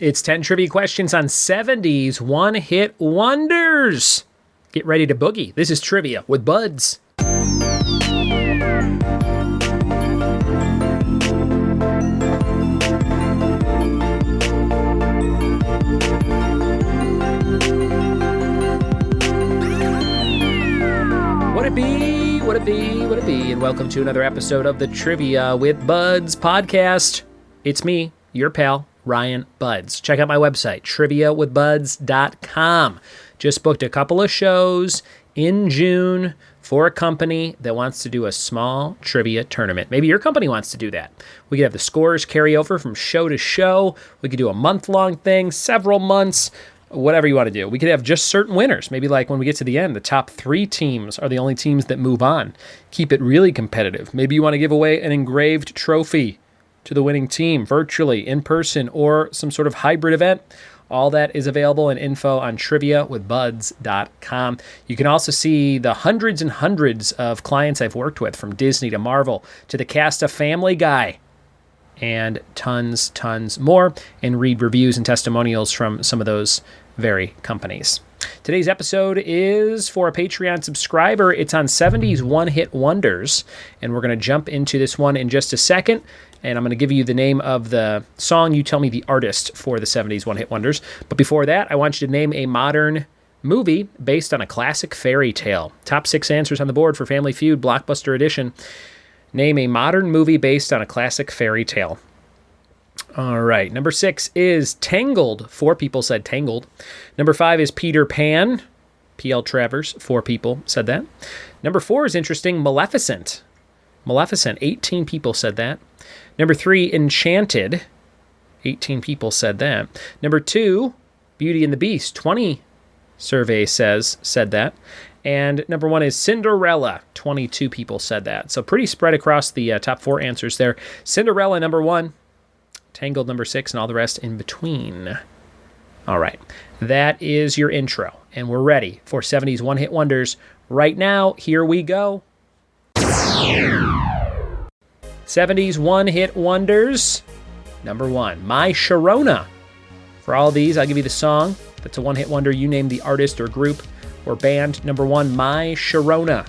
It's 10 trivia questions on 70s one-hit wonders. Get ready to boogie. This is Trivia with Buds. What it be, and welcome to another episode of the Trivia with Buds podcast. It's me, your pal, Ryan Buds. Check out my website, triviawithbuds.com. Just booked a couple of shows in June for a company that wants to do a small trivia tournament. Maybe your company wants to do that. We could have the scores carry over from show to show. We could do a month-long thing, several months, whatever you want to do. We could have just certain winners. Maybe like when we get to the end, the top 3 teams are the only teams that move on. Keep it really competitive. Maybe you want to give away an engraved trophy to the winning team, virtually, in person, or some sort of hybrid event. All that is available in info on triviawithbuds.com. You can also see the hundreds and hundreds of clients I've worked with, from Disney to Marvel to the cast of Family Guy, and tons more, and read reviews and testimonials from some of those very companies. Today's episode is for a Patreon subscriber. It's on 70s one-hit wonders, and we're going to jump into this one in just a second, and I'm going to give you the name of the song. You tell me the artist for the 70s one-hit wonders. But before that, I want you to name a modern movie based on a classic fairy tale. Top 6 answers on the board for Family Feud Blockbuster Edition. Name a modern movie based on a classic fairy tale. All right. Number 6 is Tangled. 4 people said Tangled. Number 5 is Peter Pan. P.L. Travers. 4 people said that. Number 4 is interesting. Maleficent. 18 people said that. Number 3, Enchanted. 18 people said that. Number 2, Beauty and the Beast. 20 survey said that. And number 1 is Cinderella. 22 people said that. So pretty spread across the top 4 answers there. Cinderella, number 1. Tangled, number 6, and all the rest in between. All right. That is your intro. And we're ready for 70s one-hit wonders. Right now, here we go. 70s one-hit wonders. Number 1, My Sharona. For all these, I'll give you the song. If it's a one-hit wonder, you name the artist or group or band. Number 1, My Sharona.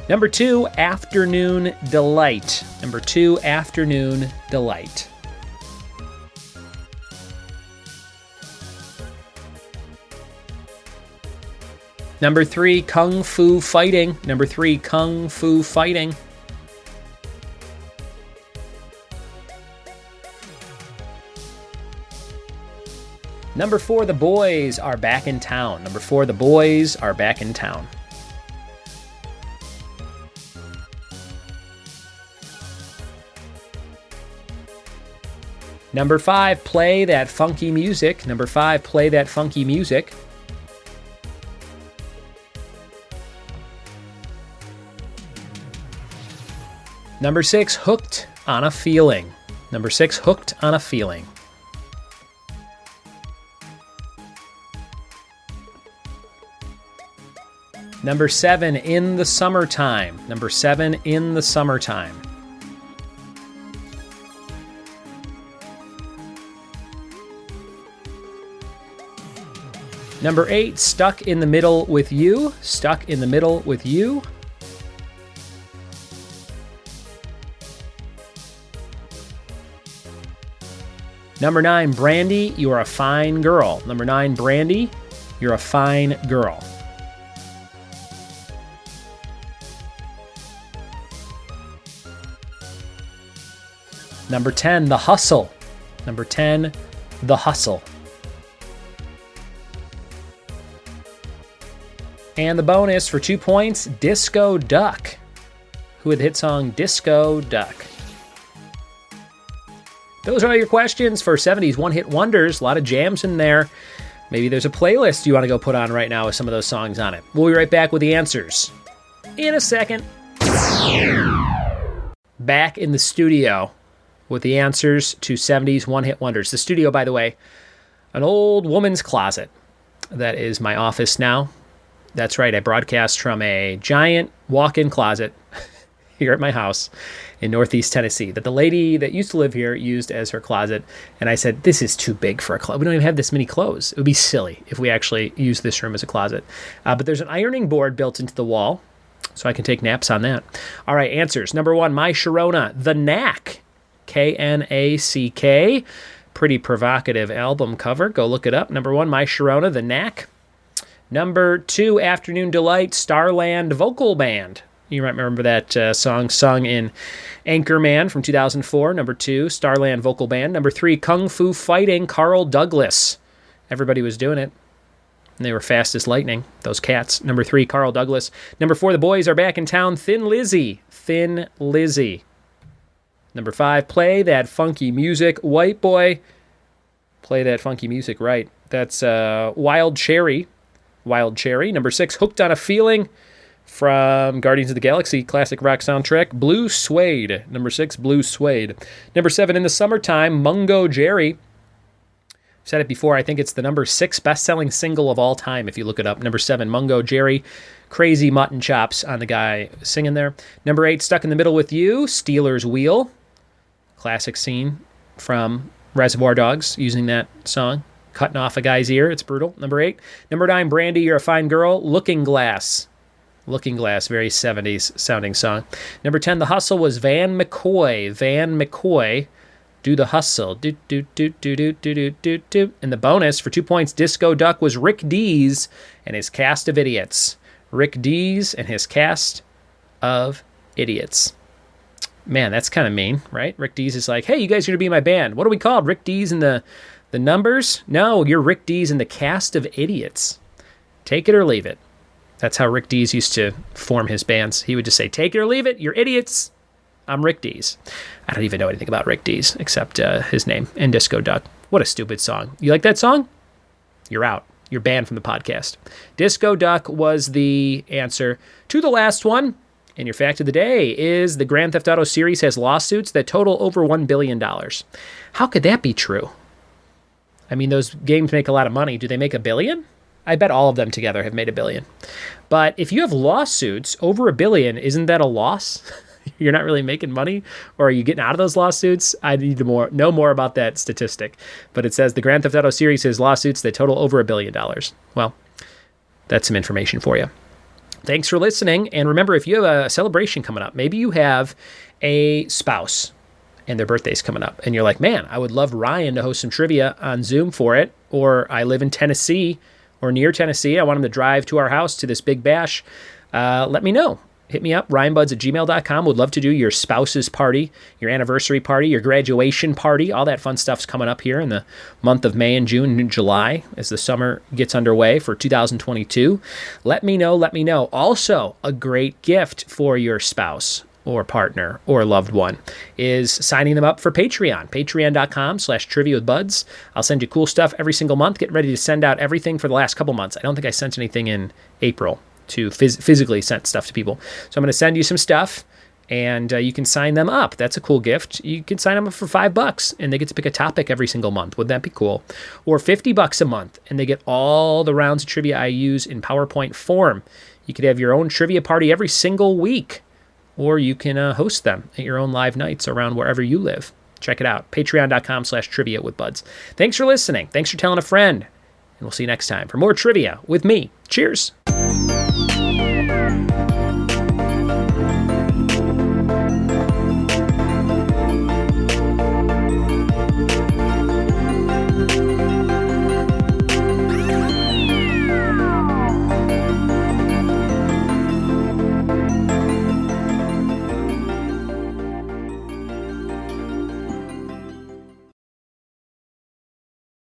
Number 2, Afternoon Delight. Number 2, Afternoon Delight. Number 3, Kung Fu Fighting. Number 3, Kung Fu Fighting. Number 4, The Boys Are Back in Town. Number 4, The Boys Are Back in Town. Number 5, Play That Funky Music. Number 5, Play That Funky Music. Number 6, Hooked on a Feeling. Number 6, Hooked on a Feeling. Number 7, In the Summertime. Number 7, In the Summertime. Number 8, Stuck in the Middle with You. Stuck in the Middle with You. Number 9, Brandy, You're a Fine Girl. Number 9, Brandy, You're a Fine Girl. Number 10, The Hustle. Number 10, The Hustle. And the bonus for 2 points, Disco Duck. Who had the hit song Disco Duck? Those are all your questions for 70s one-hit wonders. A lot of jams in there. Maybe there's a playlist you want to go put on right now with some of those songs on it. We'll be right back with the answers in a second. Back in the studio with the answers to 70s one-hit wonders. The studio, by the way, an old woman's closet. That is my office now. That's right, I broadcast from a giant walk-in closet here at my house in Northeast Tennessee that the lady that used to live here used as her closet. And I said, this is too big for a closet. We don't even have this many clothes. It would be silly if we actually use this room as a closet. But there's an ironing board built into the wall, so I can take naps on that. All right, answers. Number 1, My Sharona, The Knack, Knack. Pretty provocative album cover. Go look it up. Number 1, My Sharona, The Knack. Number 2, Afternoon Delight, Starland Vocal Band. You might remember that song sung in Anchorman from 2004. Number 2, Starland Vocal Band. Number 3, Kung Fu Fighting, Carl Douglas. Everybody was doing it. And they were fast as lightning, those cats. Number 3, Carl Douglas. Number 4, The Boys Are Back in Town, Thin Lizzy. Thin Lizzy. Number 5, Play That Funky Music, White Boy. Play That Funky Music, right. That's Wild Cherry. Wild Cherry. Number 6, Hooked on a Feeling from Guardians of the Galaxy classic rock soundtrack, Blue Suede. Number 6, Blue Suede. Number 7, In the Summertime, Mungo Jerry. I've said it before, I think it's the number 6 best-selling single of all time if you look it up. Number 7, Mungo Jerry. Crazy mutton chops on the guy singing there. Number 8, Stuck in the Middle with You, Stealers Wheel. Classic scene from Reservoir Dogs using that song. Cutting off a guy's ear, it's brutal. Number 8. Number 9, Brandy, You're a Fine Girl, Looking Glass. Looking Glass, very 70s sounding song. Number 10, The Hustle was Van McCoy. Van McCoy, Do the Hustle. Do, do, do, do, do, do, do, do, do. And the bonus for 2 points, Disco Duck was Rick Dees and his cast of idiots. Rick Dees and his cast of idiots. Man, that's kind of mean, right? Rick Dees is like, hey, you guys are going to be in my band. What are we called? Rick Dees and the Numbers? No, you're Rick Dees and the cast of idiots. Take it or leave it. That's how Rick Dees used to form his bands. He would just say, take it or leave it, you're idiots. I'm Rick Dees. I don't even know anything about Rick Dees except his name and Disco Duck. What a stupid song. You like that song? You're out. You're banned from the podcast. Disco Duck was the answer to the last one. And your fact of the day is the Grand Theft Auto series has lawsuits that total over $1 billion. How could that be true? I mean, those games make a lot of money. Do they make $1 billion? I bet all of them together have made $1 billion. But if you have lawsuits over $1 billion, isn't that a loss? You're not really making money? Or are you getting out of those lawsuits? I need to know more about that statistic. But it says the Grand Theft Auto series has lawsuits that total over $1 billion. Well, that's some information for you. Thanks for listening. And remember, if you have a celebration coming up, maybe you have a spouse and their birthday's coming up, and you're like, man, I would love Ryan to host some trivia on Zoom for it. Or I live in Tennessee or near Tennessee. I want him to drive to our house to this big bash. Let me know. Hit me up, ryanbuds@gmail.com. Would love to do your spouse's party, your anniversary party, your graduation party. All that fun stuff's coming up here in the month of May and June and July as the summer gets underway for 2022. Let me know. Also, a great gift for your spouse or partner or loved one is signing them up for Patreon. Patreon.com/triviawithbuds. I'll send you cool stuff every single month. Getting ready to send out everything for the last couple months. I don't think I sent anything in April to physically send stuff to people. So I'm going to send you some stuff, and you can sign them up. That's a cool gift. You can sign them up for $5, and they get to pick a topic every single month. Wouldn't that be cool? Or $50 a month, and they get all the rounds of trivia I use in PowerPoint form. You could have your own trivia party every single week, or you can host them at your own live nights around wherever you live. Check it out. Patreon.com/triviawithbuds. Thanks for listening. Thanks for telling a friend. And we'll see you next time for more trivia with me. Cheers.